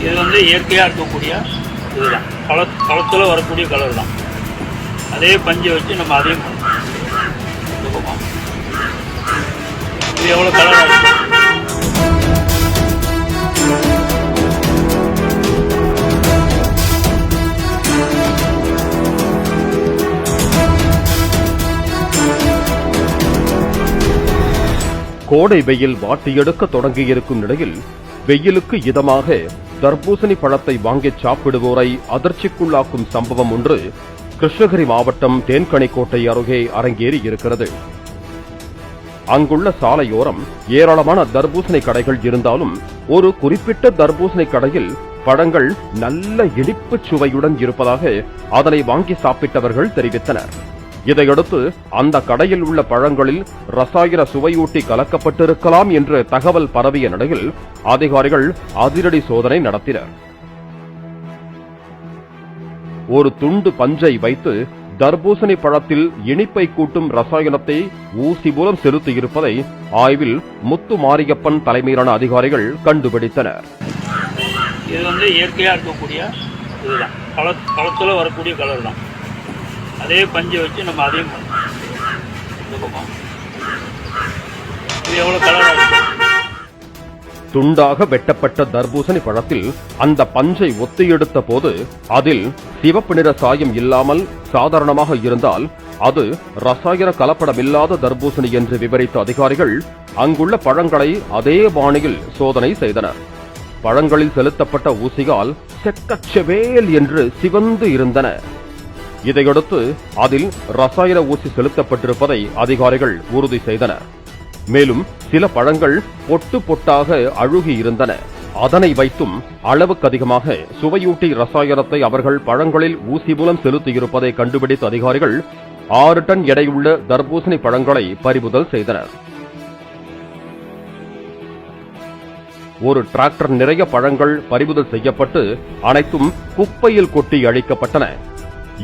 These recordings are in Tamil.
இது வந்து இயற்கையாக இருக்கக்கூடிய இதுதான், களத்தில் வரக்கூடிய கலர் தான். அதே பஞ்சை வச்சு நம்ம அதையும் பண்ணலாம். இது எவ்வளோ கலராக இருக்கு. கோடை வெயில் வாட்டியெடுக்க தொடங்கியிருக்கும் நிலையில் வெயிலுக்கு இதமாக தர்பூசணி பழத்தை வாங்கி சாப்பிடுவோரை அதிர்ச்சிக்குள்ளாக்கும் சம்பவம் ஒன்று கிருஷ்ணகிரி மாவட்டம் தேன்கனிக்கோட்டை அருகே அரங்கேறி இருக்கிறது. அங்குள்ள சாலையோரம் ஏராளமான தர்பூசணி கடைகள் இருந்தாலும் ஒரு குறிப்பிட்ட தர்பூசணி கடையில் பழங்கள் நல்ல இனிப்பு சுவையுடன் இருப்பதாக அதனை வாங்கி சாப்பிட்டவர்கள் தெரிவித்தனர். இதையடுத்து அந்த கடையில் உள்ள பழங்களில் ரசாயன சுவையூட்டி கலக்கப்பட்டிருக்கலாம் என்று தகவல் பரவிய நிலையில் அதிகாரிகள் அதிரடி சோதனை நடத்தினர். ஒரு துண்டு பஞ்சை வைத்து தர்பூசணி பழத்தில் இனிப்பை கூட்டும் ரசாயனத்தை ஊசி மூலம் செலுத்தியிருப்பதை ஆய்வில் முத்து மாரியப்பன் தலைமையிலான அதிகாரிகள் கண்டுபிடித்தனர். இது வந்து இயற்கையாக இருக்கக்கூடிய இதுதான், களத்தில் வரக்கூடிய கலர் தான். அதே பஞ்சை வச்சு நம்ம அதையும் பண்ணலாம். இது எவ்வளோ கலராக இருக்கு. துண்டாக வெட்டப்பட்ட தர்பூசணி பழத்தில் அந்த பஞ்சை ஒத்தி எடுத்த போது அதில் சிவப்பு நிற சாயம் இல்லாமல் சாதாரணமாக இருந்தால் அது ரசாயன கலப்படமில்லாத தர்பூசணி என்று விவரித்த அதிகாரிகள் அங்குள்ள பழங்களை அதே பாணியில் சோதனை செய்தனர். பழங்களில் செலுத்தப்பட்ட ஊசியால் செக்கச்செவேல் என்று சிவந்து இருந்தன. இதையடுத்து அதில் ரசாயன ஊசி செலுத்தப்பட்டிருப்பதை அதிகாரிகள் உறுதி செய்தனர். மேலும் சில பழங்கள் பொட்டு பொட்டாக அழுகி இருந்தன. அதனை வைத்தும் அளவுக்கு அதிகமாக சுவையூட்டி ரசாயனத்தை அவர்கள் பழங்களில் ஊசி மூலம் செலுத்தியிருப்பதை கண்டுபிடித்த அதிகாரிகள் 6 டன் எடையுள்ள தர்பூசணி பழங்களை பறிமுதல் செய்தனர். ஒரு டிராக்டர் நிறைய பழங்கள் பறிமுதல் செய்யப்பட்டு அனைத்தும் குப்பையில் கொட்டி அழிக்கப்பட்டன.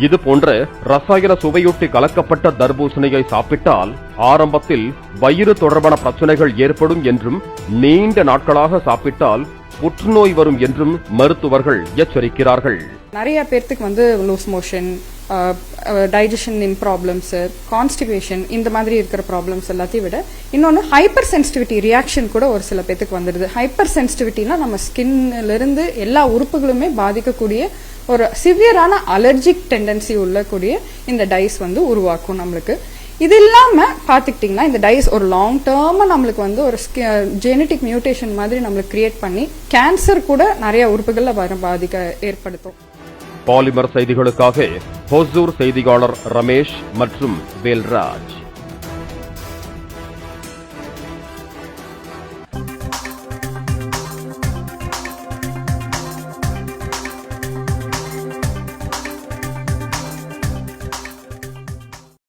இதுபோன்ற ரசாயன சுவையூட்டி கலக்கப்பட்ட தர்பூசணியை சாப்பிட்டால் ஆரம்பத்தில் வயிறு தொடர்பான பிரச்சனைகள் ஏற்படும் என்றும் நீண்ட நாட்களாக சாப்பிட்டால் புற்றுநோய் வரும் என்றும் மருத்துவர்கள் எச்சரிக்கிறார்கள். நிறைய பேர்த்துக்கு loose motion, digestion problems, constipation இந்த மாதிரி இருக்கிற ப்ராப்ளம்ஸ் எல்லாத்தையும் விட இன்னொன்று ஹைப்பர் சென்சிட்டிவிட்டி ரியாக்ஷன் கூட ஒரு சில பேர்த்துக்கு வந்துடுது. ஹைப்பர் சென்சிட்டிவிட்டினா நம்ம ஸ்கின்ல இருந்து எல்லா உறுப்புகளுமே பாதிக்கக்கூடிய ஒரு சிவியரான அலர்ஜிக் டெண்டன்சி உள்ளக்கூடிய இந்த டைஸ் உருவாக்கும் நம்மளுக்கு. இது இல்லாம பாத்துக்கிட்டீங்கன்னா இந்த டைஸ் ஒரு லாங் டேர்மா நம்மளுக்கு ஒரு ஜெனட்டிக் மியூட்டேஷன் மாதிரி நம்மளுக்கு கிரியேட் பண்ணி கேன்சர் கூட நிறைய உறுப்புகள்ல பாதிக்க ஏற்படுத்தும். பாலிமர் செய்திகளுக்காக ஹொசூர் செய்தியாளர் ரமேஷ் மற்றும் வேல்ராஜ்.